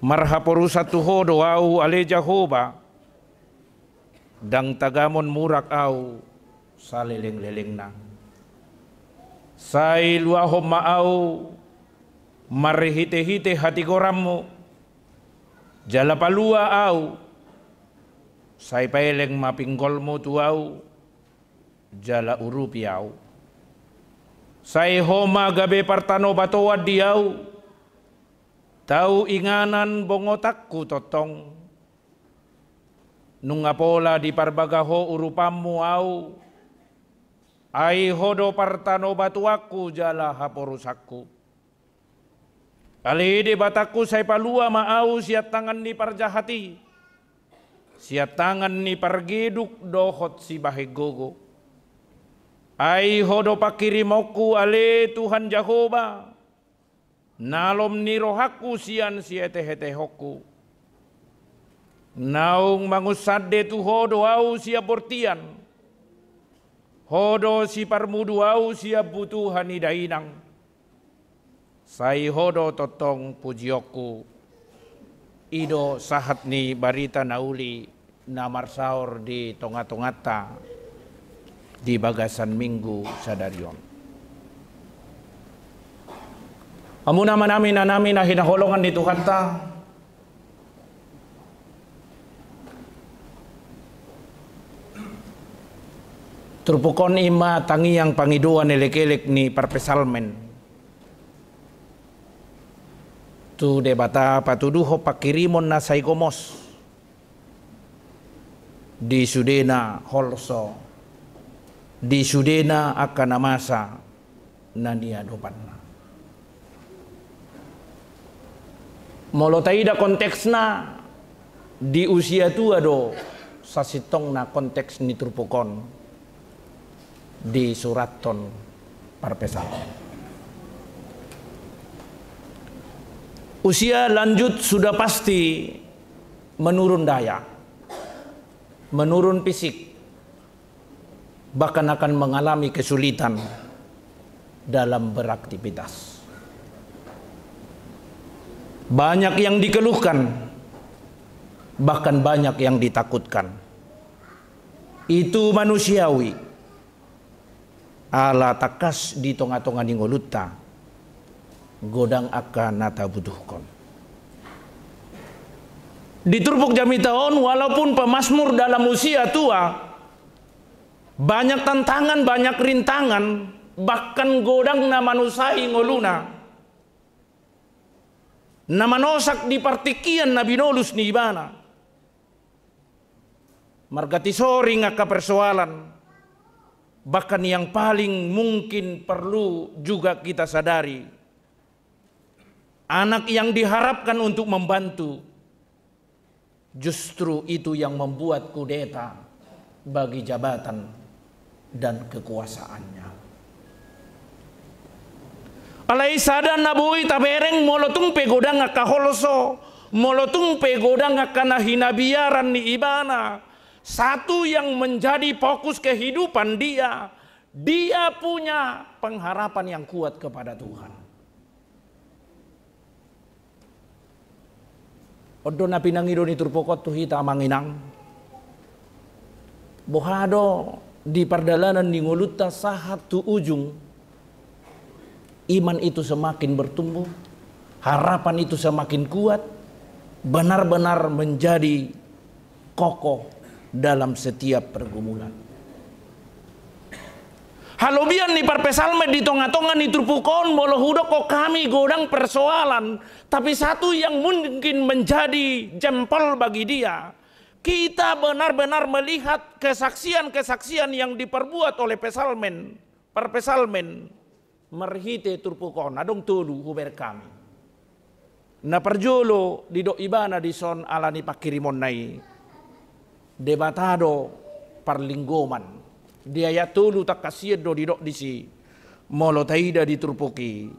marhaporusa tuhodo au ale Jehovah dang tagamon murak au saleleng-leleng na sai luahom maau marhite-hite hati gorammu jala palua au sai paeleng mapinggolmu tuau jala urupi au sai homa gabe partano batoa diau tau inganan bongotakku totong nungapola di parbagaho urupamu au ai hodo partano batuaku jala haporusakku kali de bataku sai palua maau siat tangan ni parjahati siat tangan ni pargeduk dohot si bahegogo ai hodo pakirimoku ale Tuhan Jehovah nalom ni rohaku sian siete-hetehoku naung mangusade tu hodo au siap bortian hodo si parmudu au siap butuhan idainang sai hodo totong pujioku ido sahat ni barita nauli namar saur di tonga-tongata di bagasan minggu sadarion amuna manami nanami na hinaholongan di Tuhan ta turpukon ima tangi yang pangiduan elek-elek ni parpesalmen tu debata patuduho pakirimon na saigomos di sudena holso di sudena akan namasa nania dopanna molotaida konteksna di usia tua do sasitong na konteks ni turpukon di suraton parpesal usia lanjut sudah pasti menurun daya menurun fisik bahkan akan mengalami kesulitan dalam beraktivitas banyak yang dikeluhkan bahkan banyak yang ditakutkan itu manusiawi ala takas di tonga-tonga ningoluta godang akan nata butuhkon diturpuk jami tahun walaupun pemasmur dalam usia tua banyak tantangan banyak rintangan bahkan godang na manusai ngoluna na manosak di partikian na binolus ni ibana margati sori ngaka persoalan bahkan yang paling mungkin perlu juga kita sadari anak yang diharapkan untuk membantu justru itu yang membuat kudeta bagi jabatan dan kekuasaannya alai sadan nabui tabereng molotung pegodang akaholso molotung pegodang akana hinabiaran ni ibana satu yang menjadi fokus kehidupan dia punya pengharapan yang kuat kepada Tuhan. Odo na pinangido ni turpokot tu hita manginang. Bohado di perdalanan ni nguluta sahat tu ujung. Iman itu semakin bertumbuh, harapan itu semakin kuat, benar-benar menjadi kokoh dalam setiap pergumulan. Halobian ni parpesalme di tonga-tonga ni turpukon molo hudo kok kami godang persoalan, tapi satu yang mungkin menjadi jempol bagi dia. Kita benar-benar melihat kesaksian-kesaksian yang diperbuat oleh parpesalmen merhite turpukon adong tulu huber kami. Na perjolo di do ibana di son alani pakirimon nai. Debatado parlinggoman dia ya tulu tak kasih do didok disi molo taida diturpuki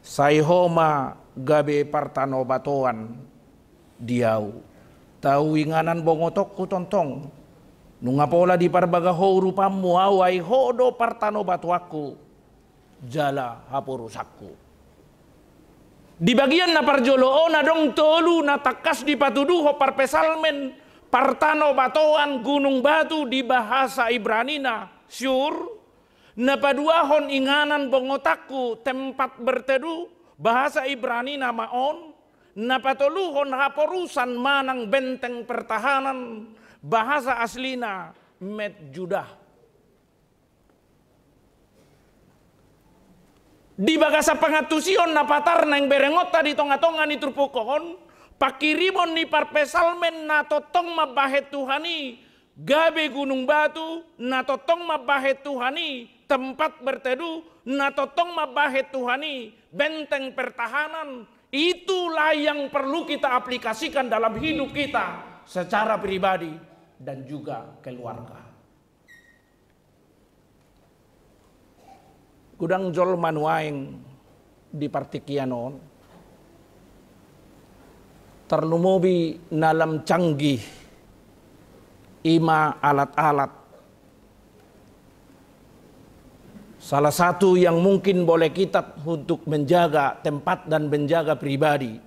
saihoma gabe partano batoan diau tau inganan bongotok ku tontong nungapola di parbagaho rupamu awai hodo partano batuaku jala hapurusakku Di bagian na parjolo na dong tolu na takas di patuduho parpesalmen partano batoan gunung batu di bahasa Ibrani na syur na paduahon inganan bongotaku tempat berteduh bahasa Ibrani na maon na patuluhon haporusan manang benteng pertahanan bahasa aslina Medjudah. Di bagasa pangatusion na patar nang berengot tadi tonga-tonga ni turpukon pakirimon ni parpesalmen na totong mabahet Tuhani gabe gunung batu na totong mabahet Tuhani tempat berteduh na totong mabahet Tuhani benteng pertahanan. Itulah yang perlu kita aplikasikan dalam hidup kita secara pribadi dan juga keluarga. Kudang jol manuaing di partikianon terlumobi nalam canggih ima alat-alat. Salah satu yang mungkin boleh kita untuk menjaga tempat dan menjaga pribadi.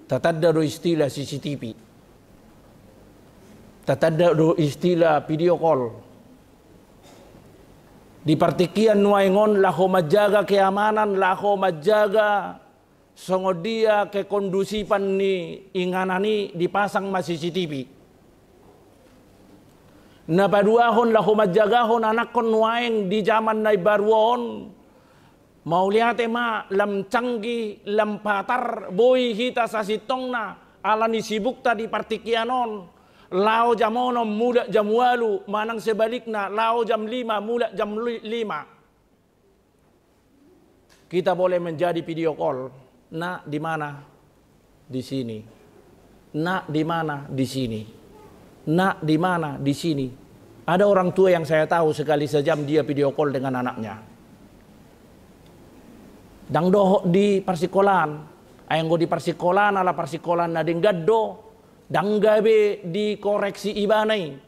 Tatadda do istilah CCTV. Tatadda do istilah video call. Di partikian nuaingon laho majaga keamanan, laho majaga songodia kekondusipan ni inganani dipasang ma CCTV. Na paduahon laho majagahon anak kon nuaing di zaman na baruon. Mau lihat ma lam canggi lam patar boy hita sa sitong na ala ni sibukta di partikianon. Lao jam 6 mula jam 8 manang sebaliknya lao jam 5 mula jam 5. Kita boleh menjadi video call. Nak di mana? Di sini. Nak di mana? Di sini. Nak di mana? Di sini. Ada orang tua yang saya tahu sekali sejam dia video call dengan anaknya. Dang doh di persikolan. Ayang go di persikolan ala persikolan na ding gaddo. Danggabe dikoreksi ibanai.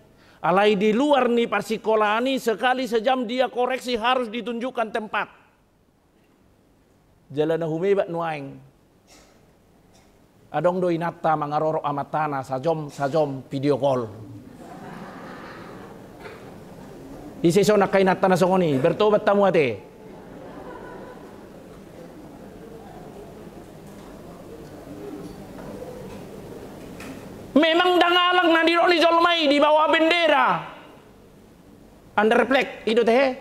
Alai di luar nih parsikolani sekali sejam dia koreksi harus ditunjukkan tempat. Jalan humebak nuaing. Adong do inata mangaroro amatana sajom video call. Iseso nakainata na songoni bertobat tamu ate. Memang dangalang nandiro ni Jolmai di bawah bendera. Anda refleks itu teh.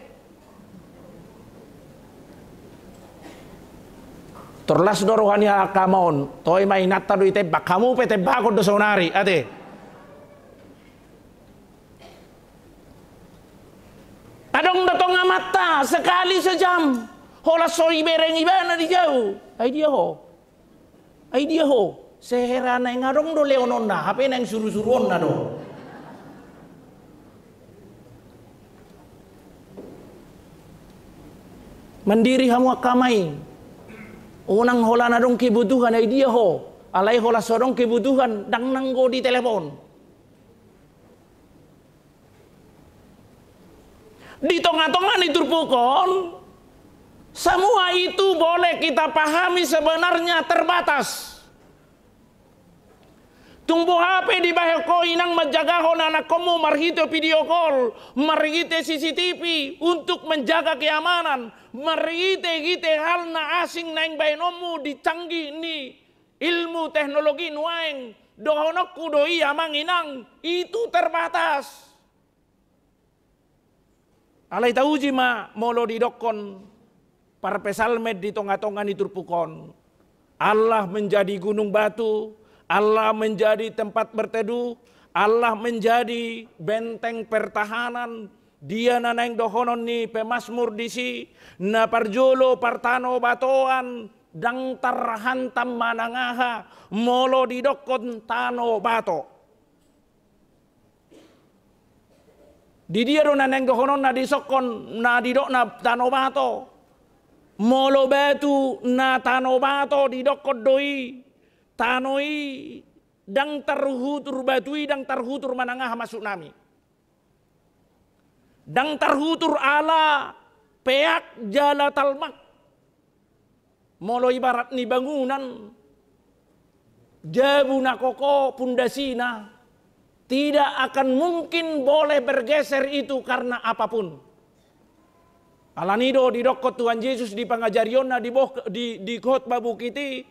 Terlas dorohani akamon, toy mai natta do itebak kamu pe tebak do sonari ate. Adong datong mata sekali sejam. Hola soi bereng ibana di jauh. Ai dia ho. Seherana yang ngadong do leonon na, apa yang suruh-suruhon na do. Mandiri hamu akamai. Unang hola na dong kebutuhan ay dia ho. Alay hola sodong kebutuhan dang nanggo di telepon. Di tengah-tengah diturpukon. Semua itu boleh kita pahami sebenarnya terbatas. Tumbuh HP di bahaya ko inang menjagahon anak kamu marhito video call, marhite CCTV untuk menjaga keamanan, marhite hal na asing naing bayanomu dicanggih ni ilmu teknologi nuaing dohonok kudoi amang inang itu terbatas. Alai tauji ma molo didokon parpesalmed di tonga-tonga ni turpukon. Allah menjadi gunung batu. Allah menjadi tempat berteduh, Allah menjadi benteng pertahanan. Dia naneng dohonon ni pemasmur disi, na parjolo partano batoan, dang tarhantam manangaha, molo didokon tano bato. Di dia do naneng dohonon na disokon, na didok na tano bato. Molo batu na tano bato didokon doi. Tanoi dang tarhutur batui dang tarhutur manangah masuk nami. Dang tarhutur ala peak jala talmak. Molo ibarat ni bangunan, jabu na koko pundasina, tidak akan mungkin boleh bergeser itu karena apapun. Alanido di dokot Tuhan Yesus di pangajariona di khotbah bukiti,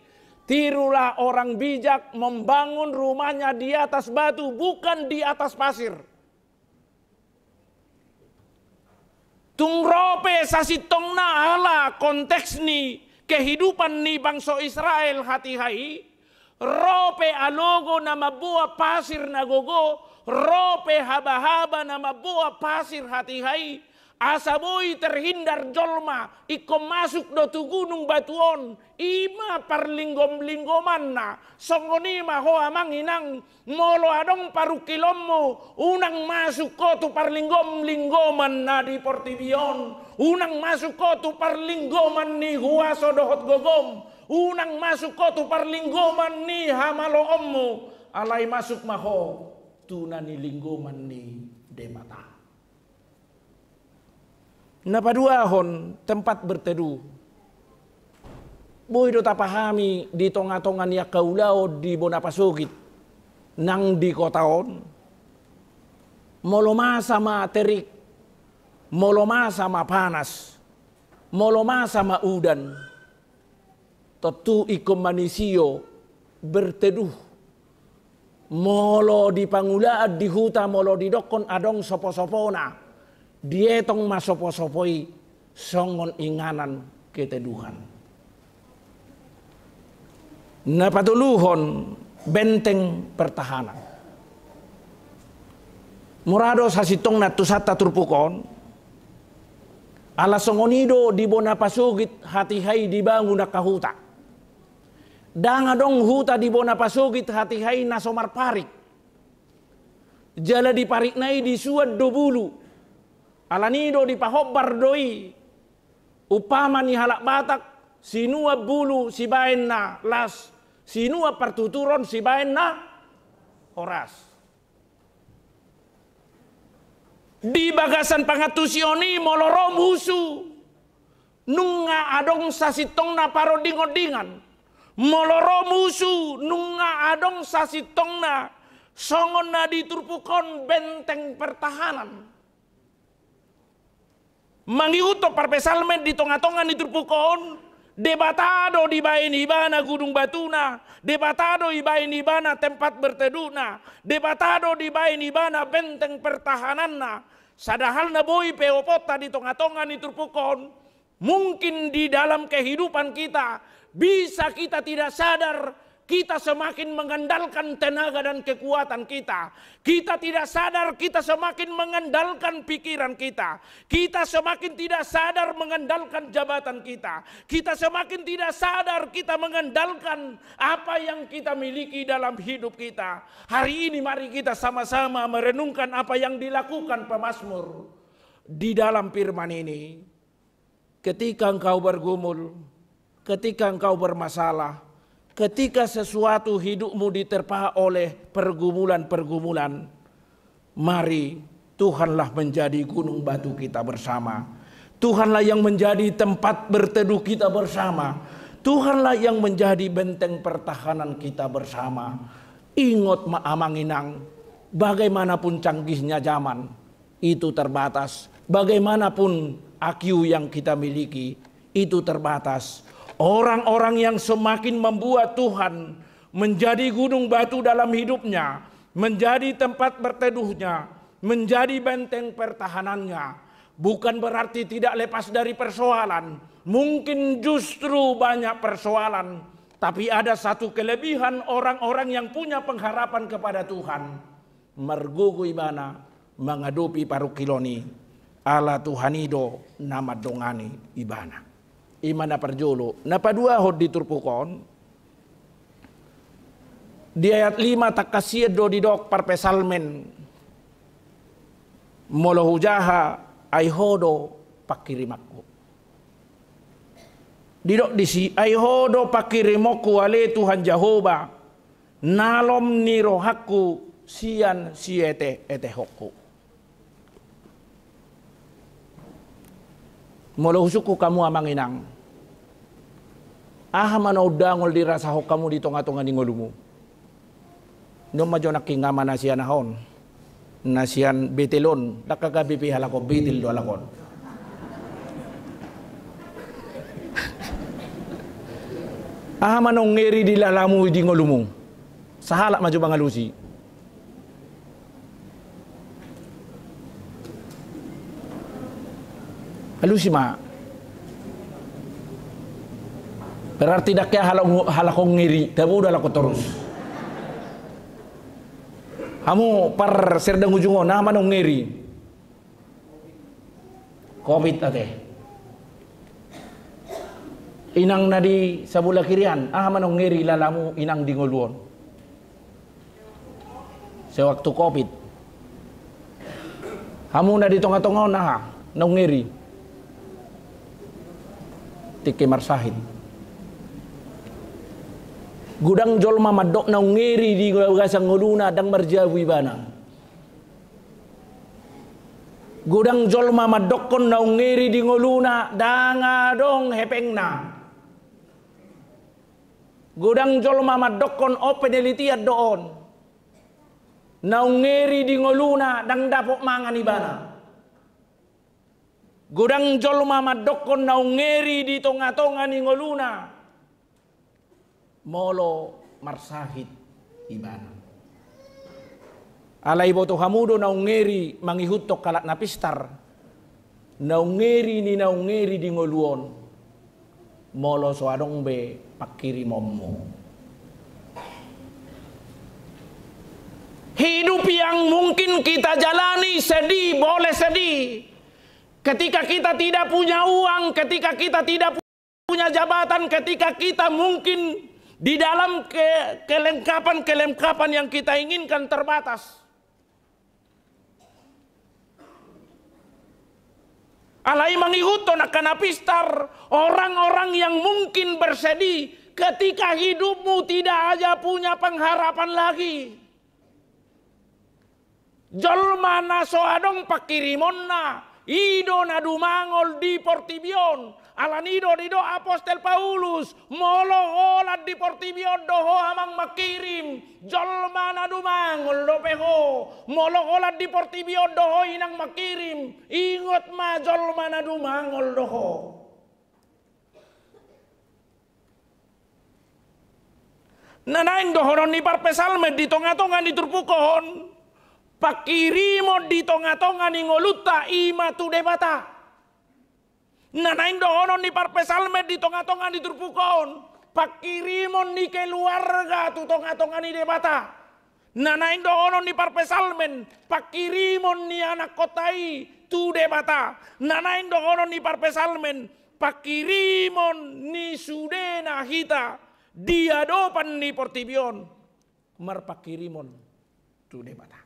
tirulah orang bijak membangun rumahnya di atas batu, bukan di atas pasir. Tungrope sasitong na ala konteks ni kehidupan ni bangsa Israel hati-hai, rope alogo na mabuah pasir na gogo, rope haba-haba na mabuah pasir hati-hai, asaboy terhindar jolma, ikom masuk do tu gunung batuon, ima parlinggom-linggoman na, songonima hoa manginang, molo adong parukilommo, unang masuk ko tu parlinggom-linggoman na di Portibion, unang masuk ko tu parlinggoman ni Huaso dohot gogom, unang masuk ko tu parlinggoman ni Hamaloommo, alay masuk maho, tuna ni linggoman ni Demata. Napaduahon tempat berteduh. Boy do tapahami di tonga-tongan ya kaulao di Bonapasugit nang di kotaon. Moloma sama terik, moloma sama panas, moloma sama udan. Tentu ikom manisio berteduh. Molo di pangulaad di huta, molo di dokon adong sopo-sopona. Dietong masopo-sopoi songon inganan keteduhan. Napatuluhon benteng pertahanan. Murado sasitong natusata turpukon. Ala songonido di Bonapasugit hati-hai dibangun na kahuta. Dangadong huta di Bonapasugit hati-hai nasomar parik. Jala di parik nai di suad do bulu. Alanido di pahobbar doi, upama ni halak batak, sinua bulu si baen na las, sinua pertuturon si baen na oras. Di bagasan pangatusioni moloro musu, nunga adong sasitong na parodingodingan, moloro musu nunga adong sasitong na songon na diturpukon benteng pertahanan. Mangiuto parpesalmen di tonga-tonga ni turpukon, debatado di bain ibana gunung batuna, debatado di bain ibana tempat berteduhna, debatado di bain ibana benteng pertahananna. Sadahal na boy peopota di tonga-tonga ni turpukon, mungkin di dalam kehidupan kita bisa kita tidak sadar. Kita semakin mengandalkan tenaga dan kekuatan kita. Kita tidak sadar kita semakin mengandalkan pikiran kita. Kita semakin tidak sadar mengandalkan jabatan kita. Kita semakin tidak sadar kita mengandalkan apa yang kita miliki dalam hidup kita. Hari ini mari kita sama-sama merenungkan apa yang dilakukan pemazmur di dalam firman ini. Ketika engkau bergumul, ketika engkau bermasalah, ketika sesuatu hidupmu diterpa oleh pergumulan-pergumulan, mari Tuhanlah menjadi gunung batu kita bersama. Tuhanlah yang menjadi tempat berteduh kita bersama. Tuhanlah yang menjadi benteng pertahanan kita bersama. Ingat maamanginang, bagaimanapun canggihnya zaman, itu terbatas. Bagaimanapun IQ yang kita miliki, itu terbatas. Orang-orang yang semakin membuat Tuhan menjadi gunung batu dalam hidupnya, menjadi tempat berteduhnya, menjadi benteng pertahanannya, bukan berarti tidak lepas dari persoalan. Mungkin justru banyak persoalan, tapi ada satu kelebihan orang-orang yang punya pengharapan kepada Tuhan. Mergugu ibana mengadupi parukiloni ala Tuhanido nama dongani ibana. Imana perjolo napadua hod diturpukon di ayat 5 takasiedo didok parpesalmen molo hujaha aihodo pakirimakku didok disi aihodo pakirimoku ale Tuhan Jehovah nalom ni rohaku sian siete etehokku molo husuku kamu amanginang Mana udangol dirasa ho kamu di tonga-tonga ni ngolumu. No majo nakingama nasian ahon. Nasian betelon, nakagabipi halako betel do alakon. Manong ngeri di lalamu di ngolumu. Sahala maju bangalusi. Halusi ma. Berarti dak ya halakong ngiri, tabu udah lako terus. Kamu par serdang ujungo na manong ngiri. Covid ate. Inang nadi sabula kirian, manong ngiri lalamu inang dingoluon. Sewaktu Covid. Kamu nadi tonga-tonga na nong ngiri. Tike marsahid. Gudang jolma madok na ngeri di gasang nguluna dang marjawi bana. Gudang jolma madok kon na ngeri di nguluna dang adong hepengna. Gudang jolma madok kon o penelitian doon. Na ngeri di nguluna dang dapok mangan ibana. Gudang jolma madok kon na ngeri di tonga-tonga ni nguluna. Molo marsahid ibana. Alay boto hamudo naungeri mangihutok kalat napistar. Naungeri ni naungeri di ngoluon. Molo soadong be pakiri mommo. Hidup yang mungkin kita jalani sedih, boleh sedih. Ketika kita tidak punya uang, ketika kita tidak punya jabatan, ketika kita mungkin di dalam kelengkapan yang kita inginkan terbatas. Alai mangihuto nakanapistar orang-orang yang mungkin bersedih ketika hidupmu tidak aja punya pengharapan lagi. Jolma na soadong pakirimonna ido na dumangol di Portibion. Alanido dido Apostel Paulus molo olat di Portibion doho amang makirim jolma na dumangol dopeho molo olat di Portibion doho inang makirim ingot ma jolma na dumangol doho. Nanaing dohonon ni parpesalme di tonga-tonga di turpukohon pakirimo di tonga-tonga ni ngoluta ima tu debata. Nanain dohonon ni parpesalme di tonga-tonga di turpukon. Pakirimon ni keluarga tu tonga-tonga ni debata. Nanain dohonon ni parpesalmen. Pakirimon ni anak kotai tu debata. Nanain dohonon ni parpesalmen. Pakirimon ni sudena hita. Diadopan ni Portibion. Marpakirimon tu debata.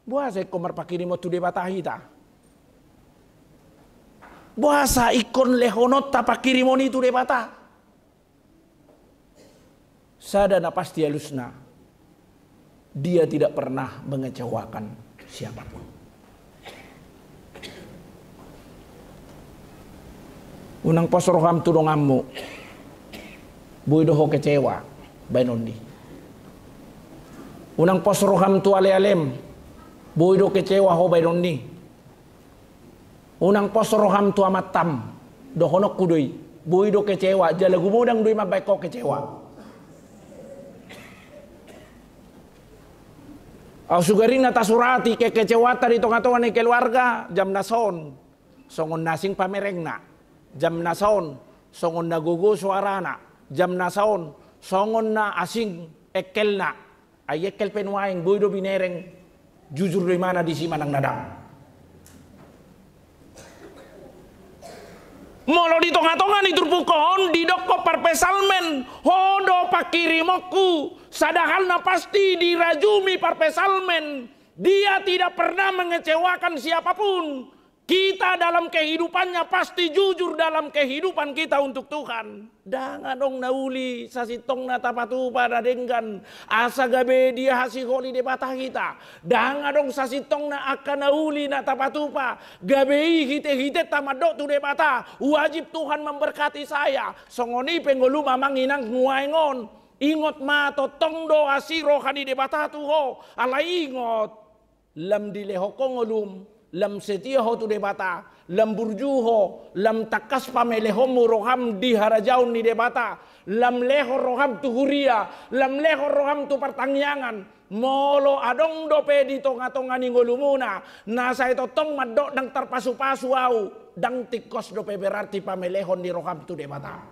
Buase komar pakirimon tu debata hita. Bahasa ikon lehonot tapakirimoni itu debata. Sadana pasti halusna. Dia tidak pernah mengecewakan siapapun. Unang posroham tudongammu. Buidoho kecewa. Bainondi. Unang posroham tu ale-alem. Buido kecewa ho bainondi. Unang posroham tu amatam dohonok kudui buido kecewa jalagu mudang dui mabaiko kecewa. Au sugaring na tasurati ke kecewata di tonga-tonga ni keluarga jam nason songon nasing pamerengna jam nason songon nagugu suarana jam nason songon na asing ekelna ay ekel penwaing buido binereng jujur di mana di si manang nadang. Molo di tonga-tonga ni turpukon di doko parpesalmen hodo pakirimoku sadahal na pasti dirajumi parpesalmen dia tidak pernah mengecewakan siapapun Kita dalam kehidupannya pasti jujur dalam kehidupan kita untuk Tuhan. Dangan dong nauli sasitong na tapatu pada denggan asa gabe dia hasil holi de bata kita. Dangan dong sasitong na akan nauli na tapatu pa gabe hite tamadok tu de bata. Wajib Tuhan memberkati saya. Songoni penggolu mamang inang nguaingon. Ingot ma totong do asiro hani de bata tu ho. Alai ingot lam dilehokong olum. Lam setia ho tu debata, lam burjuho, lam takas pamelehom roham di harajaun ni debata, lam leho roham tu huria, lam leho roham tu pertangyangan, molo adong dope di tonga-tonga ni ngolumuna, nasa itu tong madok dang terpasu-pasu au, dang tikos dope berarti pamelehon di roham tu debata.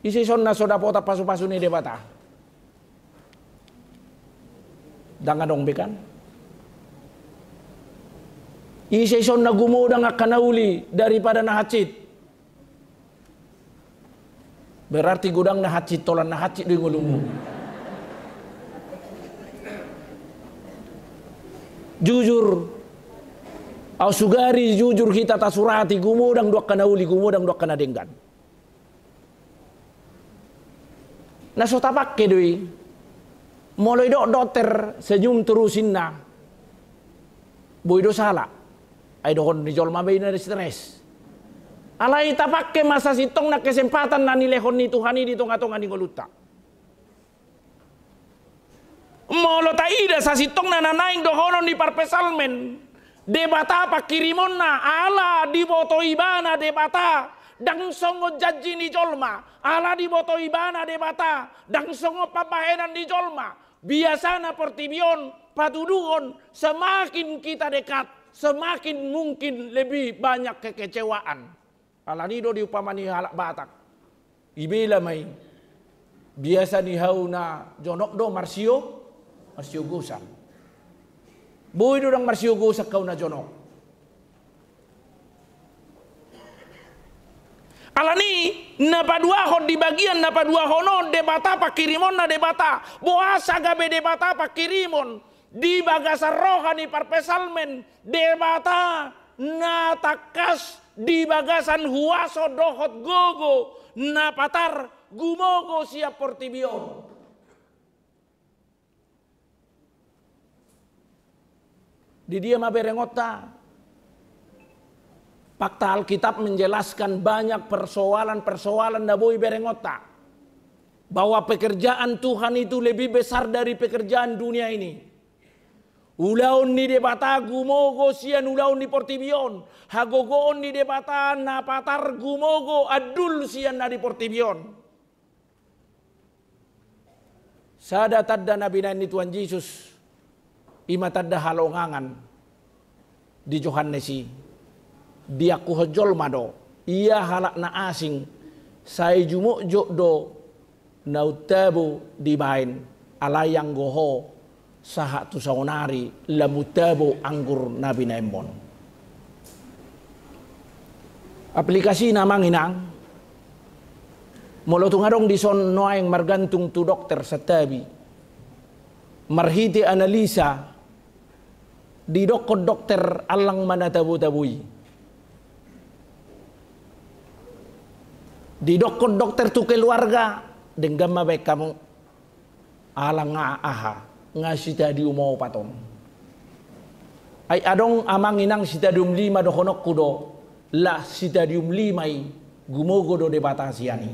Isi sonna soda pota pasu-pasu ni debata. Dangan dong bekan. Iseson na gumudang akanauli daripada nahacit. Berarti gudang nahacit tolan nahacit di ngulumu. Jujur. Au sugari jujur kita tasurati gumudang dua kanauli gumudang dua kanadenggan. Nasotapak kedui. Mulai dokter senyum terusin na. Boy do salah. Ay dokon ni jolma bay na stres. Alay tapak ke masa sitong na kesempatan na nilehon ni Tuhan ni tonga-tonga ni ngoluta. Molo ta ida sa sitong na nanaing dohonon ni parpesalmen. Debata pakirimon na ala di boto ibana debata. Dang songo janji ni jolma. Ala di boto ibana debata. Dang songo pabahenan di jolma. Biasanya pertibion, patuduhon, semakin kita dekat, semakin mungkin lebih banyak kekecewaan. Alanido diupamani halak Batak. Ibila may biasa ni hauna jonok do marsio gusak. Boy do dang marsio gusak kau na jonok. Alani napaduahon di bagian napaduahonon debata pakirimon na debata boasa gabe debata pakirimon di bagasan rohani parpesalmen debata na takas di bagasan huaso dohot gogo na patar gumogo siap portibio. Di dia maberengota. Fakta Alkitab menjelaskan banyak persoalan-persoalan naboi berengota. Bahwa pekerjaan Tuhan itu lebih besar dari pekerjaan dunia ini. Ulaun ni debata gumogo sian ulaun ni portibion. Hagogoon ni debata napatar gumogo adul sian na di portibion. Sada tadda nabi na ni Tuhan Yesus. Ima tadda halongangan di Johannesi. Dia kuhojol mado ia halak na asing sai jumuk jok do nautabu dibain alayang goho sahat tu saunari lamutabu anggur nabi naemon. Aplikasi namang inang molotung adong dison noaeng margantung tu dokter satabi marhiti analisa di dokod dokter alang manatabu-tabui. Di dokter dokter tu keluarga dengan mabek kamu alang nga aha nga sitadium mau paton ay adong amang inang sitadium 5 dohonok kudo la sitadium 5 gumogo do de batasiani.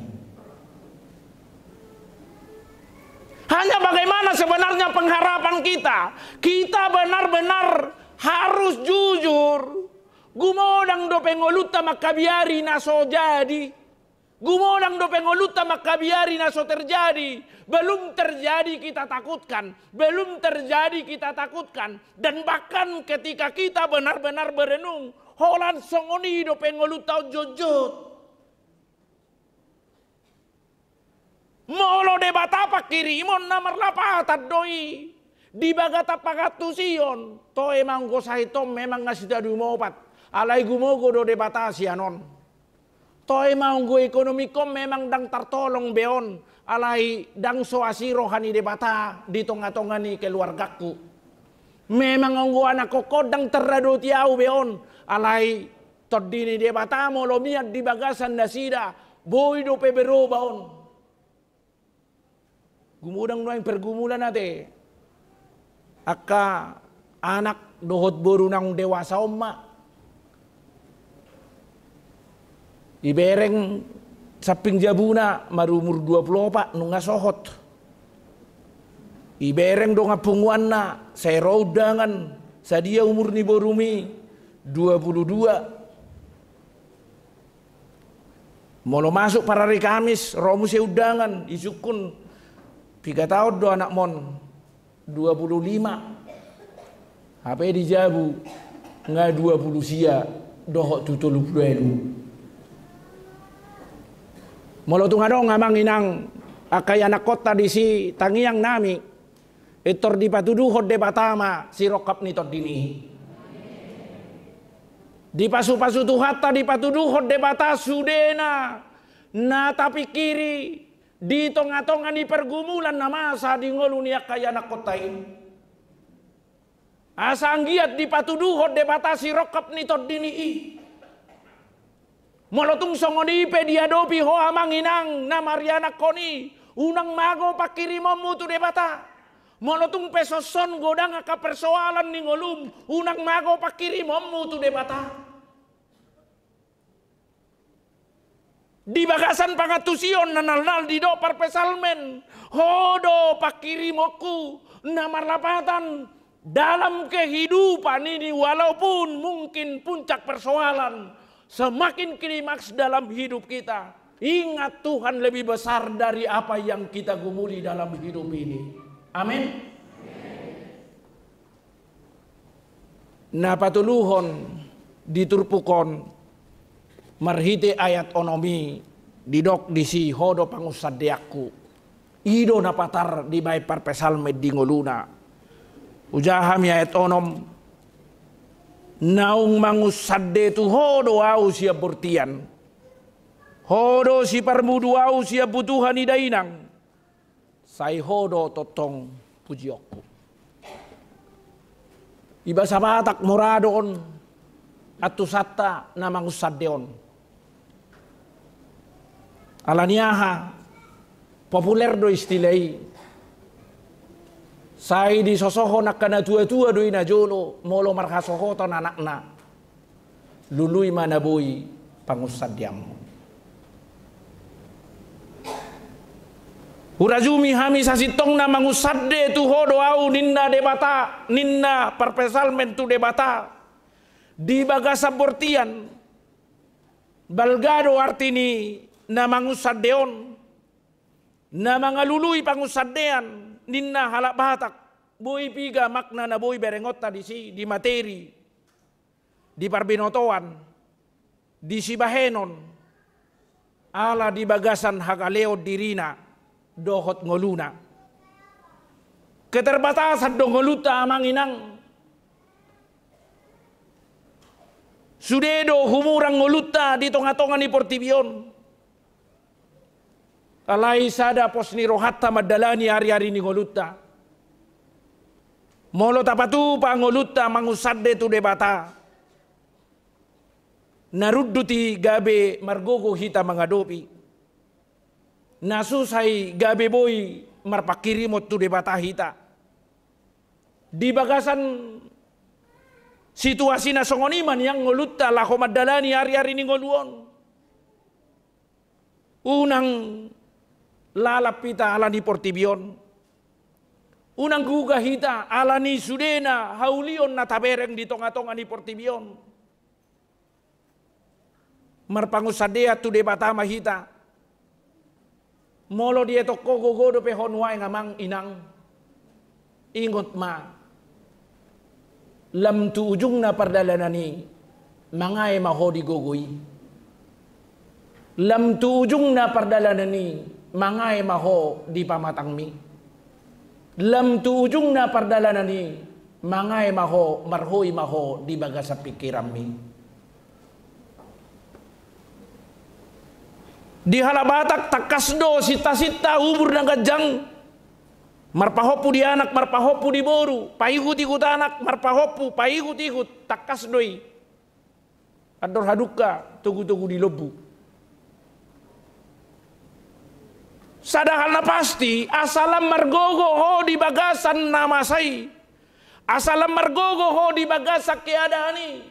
Hanya bagaimana sebenarnya pengharapan kita. Kita benar-benar harus jujur. Gumodang do pengoluta makabiari na so jadi. Gumodang do pengoluta makabiari na so terjadi. Belum terjadi kita takutkan. Belum terjadi kita takutkan. Dan bahkan ketika kita benar-benar berenung. Holan songoni do pengoluta jojot. Molo de batapa kirimon na marlapatad doi. Di bagata pagatusion. To emang gosahitom memang ngasita dumopat. Alay gumogo do de batasianon. Toy maunggo ekonomi kom memang dang tartolong beon alai dang so asiro hani debata di tonga-tonga ni keluargaku. Memang anggo anak kokodang terrado tiau beon. Alai todini dia batamo lo miat di bagasan nasida. Boy do pebero baon. Gumudang noeng pergumulan nate. Aka anak dohot boru nang dewasa omma. Ibereng saping jabuna marumur 24 nunga sohot. Ibereng do ngapunguan na saya rodangan sadia umur ni borumi 22. Molo masuk para hari Kamis romu seudangan isukun 3 tahun do anak mon 25. HP dijabu nga 20 sia dohok tutulu puluh. Molo tunga dong ngamang inang akay anak kota di si tangiang nami itor di patuduhod de batama si rokap ni tordini di pasu-pasu tuhata di patuduhod de bata sudena na tapi kiri di tonga-tonga ni pergumulan na masa di ngolu ni akay anak kota ini asanggiat di patuduhod de bata si rokap ni tordini Molotung songonipe diadopi ho amang inang na Mariana koni unang mago pakirimomu tu debata. Molotung pesoson godang aka persoalan ni ngolum unang mago pakirimomu tu debata. Di bagasan pangatusion nanal-nal di do parpesalmen hodo pakirimoku na marlapatan dalam kehidupan ini walaupun mungkin puncak persoalan semakin klimaks dalam hidup kita. Ingat Tuhan lebih besar dari apa yang kita gumuli dalam hidup ini. Amin. Na patuluhon diturpukon marhite ayat onomi didok disi hodo pangusadeakku. Ido napatar di bay parpesalme dingoluna. Ujaham ayat onom naung mangusade tu hodo au siap bertian hodo si parmudu au siap butuhan idainang sai hodo totong pujiokku iba sabatak moradon atusata na mangusadeon alaniaha populer do istilai sai di sosoho nak kana tua-tua doi na jolo molo marhasoho ton anakna lului mana boy pangusadyam urajumi hami sasitong na mangusadde tu hodo au ninna debata ninna parpesalmen tu debata di bagasa bortian balgado artini na mangusaddeon na mangalului pangusaddean ninna halak batak boy piga makna na boy berengot tadi si di materi di parbinotoan di sibahenon ala di bagasan hagaleo dirina dohot ngoluna keterbatasan do ngoluta amang inang sudedo humurang ngoluta di tonga-tonga ni portibion alai sada posni rohatta madalani hari-hari ni ngoluta molo tapatu pa ngoluta mangusadde tu debata narudduti gabe margogo hita mangadopi nasusai gabe boy marpakirimot tu debata hita di bagasan situasi na songoniman yang ngoluta laho madalani hari-hari ni ngoluon unang lalap pita ala ni portibion unang gugah hita ala ni sudena haulion na tabereng di tonga-tonga ni portibion marpangusadea tu debata mahita molo dia toko gogodo pe honwai ngamang inang ingot ma lam tu ujung na pardalanani mangai mahodi gogoi lam tu ujung na pardalanani mangai maho di pamatangmi lam tu ujung na pardalanani mangai maho marhoi maho di bagasa pikirammi di halabatak takasdo sita-sita ubur na gajang Marpahopu di anak, marpahopu di boru, paihut-ihut anak, marpahopu, paihut-ihut, takas doi. Ador haduka, tugu-tugu di lebu. Sadahal na pasti, asalam margogo ho di bagasan namasay. Asalam margogo ho di bagasak keadaani.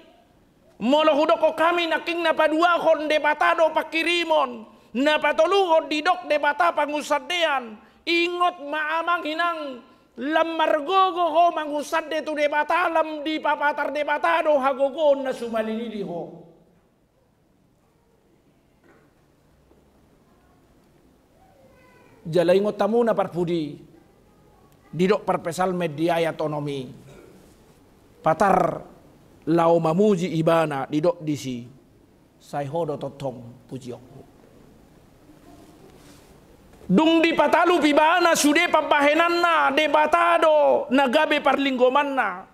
Molohudoko kami naking napaduahon de batado pakirimon. Napatulungod di dok de bata pangusadean. Ingot maamang hinang lam margogo ho mangusad de tu de bata lam di papatar de batado hagogon na sumalilili ho. Jalay ngot tamu na parpudi didok parpesal media otonomi patar lau mamuji ibana didok disi say hodo totong pujiok. Dung di patalu pibana sude pampahenan na debatado nagabe parlinggoman na.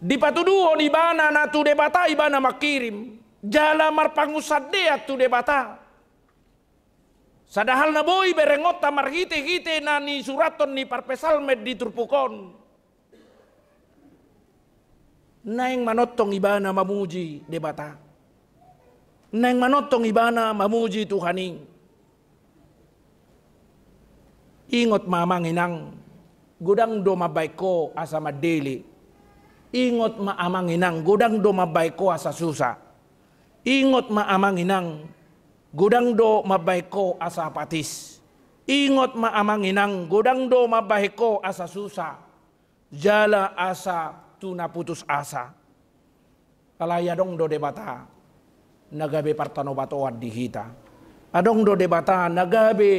Di patuduho di bana na tu debata ibana makirim jala marpangusade at tu debata. Sadahal na boy berengot ta marhite-hite na ni suraton ni parpesalmed di turpukon. Naing manotong ibana mamuji debata. Naing manotong ibana mamuji Tuhaning. Ingot mamang inang gudang do mabay ko asa madeli. Ingot maamang inang gudang do mabay ko asa susa. Ingot maamang inang gudang do mabay ko asa patis. Ingot maamang inang gudang do mabay ko asa susa. Jala asa tuna putus asa. Kalaya dong do debata nagabe partanobatoan dihita. Adong do debata nagabe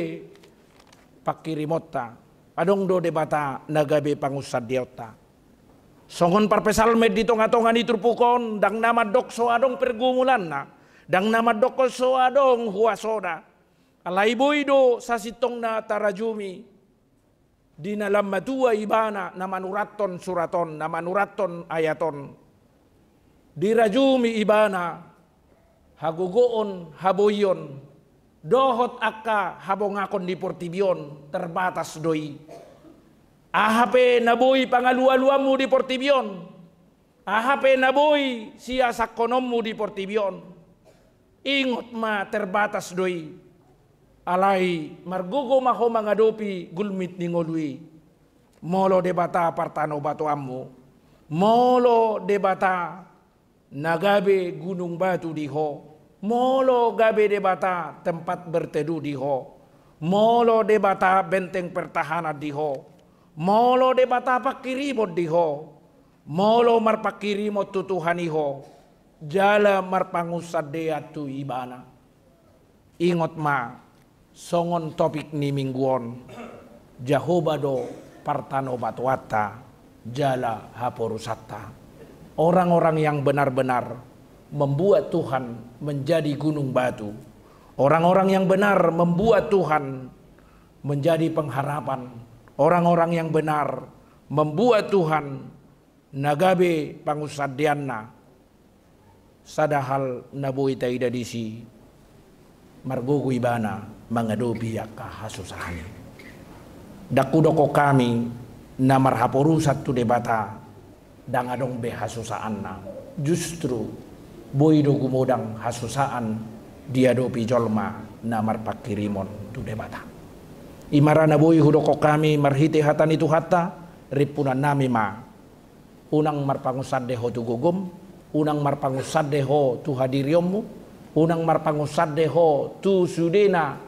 pakirimota, adong do debata nagabe pangusadyota. Songon parpesalmed dito ngatongan iturpukon, dang nama dokso adong pergumulan na, dang nama dokso adong huwasoda. Alaiboy do sa sitong na tarajumi, di nalam matua ibana na manuraton suraton, na manuraton ayaton. Di rajumi ibana, hagugoon, haboyon, dohot akka habong akon di Portibion terbatas doi. Ahape naboy pangalualuamu di Portibion. Ahape naboy siya sakonommu di Portibion. Ingot ma terbatas doi. Alay margugo maho mangadopi gulmit ni ngolui. Molo debata partano batu ammu. Molo debata nagabe gunung batu diho. Molo gabe debata tempat berteduh diho. Molo debata benteng pertahanan diho. Molo debata pakirimot diho. Molo marpakirimot tutuhaniho. Jala marpangusadeatu ibana. Ingot ma songon topik ni mingguon. Jahobado partano batuata jala haporusata. Orang-orang yang benar-benar membuat Tuhan menjadi gunung batu. Orang-orang yang benar membuat Tuhan menjadi pengharapan. Orang-orang yang benar membuat Tuhan nagabe pangusadianna. Sadahal nabuhi taida disi margugu ibana mangadobi ka hasusahan. Dakudoko kami na marhaporusat tu debata dangadong behasusaanna. Justru boido gumodang hasusaan diadopi jolma na marpakirimon tu debata. Imarana boy hudoko kami marhite hatan itu hatta ripunan nami ma. Unang marpangusadeho tu gugum, unang marpangusadeho tu hadiriomu, unang marpangusadeho tu sudena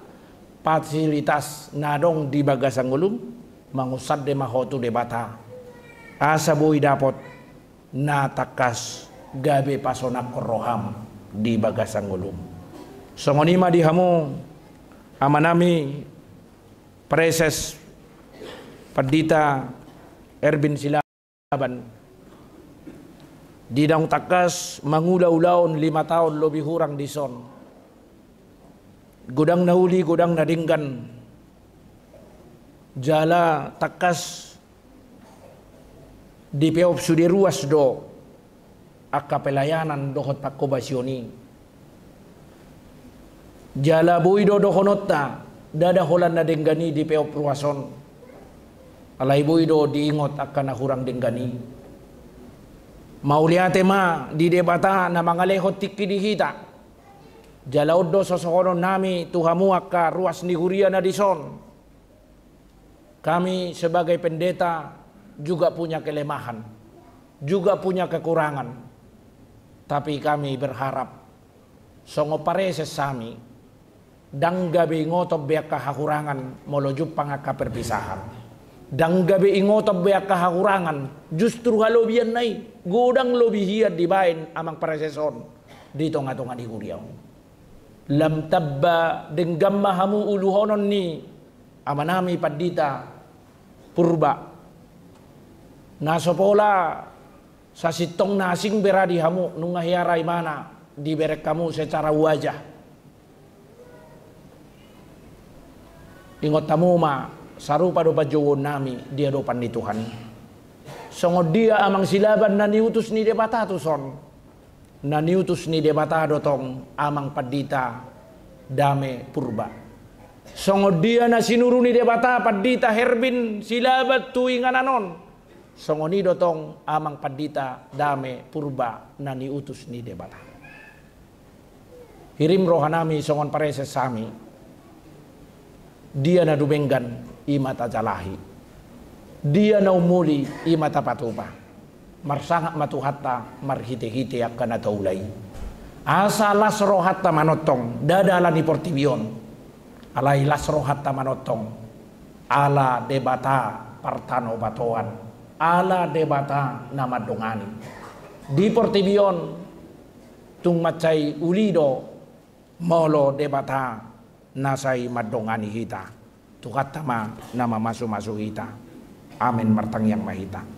fasilitas nadong di bagasangulum, mangusade maho tu debata. Asa boy dapot na takas gabe pasonak roham di bagasangulum. Songonima dihamu amanami Preses Padita Erbin Silaban didang takas mangulaulaon 5 tahun lebih hurang di son. Gudang nahuli, gudang nadinggan. Jala takas di peop sudi ruas do akka pelayanan dohot pakobasyoni. Jala boy do dohonotta dada holan na denggani di peo pruason alay boydo diingot akan nahurang denggani mauliate ma di debata na mga lehot tikidihita jalaod do sosokonon nami tuhamu akka ruas ni Huria na dison. Kami sebagai pendeta juga punya kelemahan, juga punya kekurangan, tapi kami berharap songo pareses sami danggabe ngotob beak kahakurangan molojup pangaka perpisahan danggabe ingotob beak kahakurangan justru halobian nai godang lobi hiat dibain amang pareseson di tonga-tonga di Huriau lam tabba denggamma hamu uluhonon ni amanami padita purba nasopola sa sitong nasing beradi hamu nung ngahiaray mana diberek kamu secara wajah ingot tamu ma sarupa do pajowon nami dia dopan ni Tuhan songo dia amang silaban na niutus ni debata tuson na niutus ni debata dotong amang padita dame purba songo dia na sinuru ni debata padita herbin silabat tuingan anon songo ni dotong amang padita dame purba na niutus ni debata hirim rohanami songon pareses sami dia na dumenggan imata jalahi dia na umuli imata patupa marsangak matuhatta marhite-hite akan ataulay asa lasrohatta manotong dadala ni portibion alay lasrohatta manotong ala debata partano batoan ala debata nama dongani di portibion tung macay ulido molo debata nasay madongani hita tukat tama nama masu-masu hita amin martang yang mahita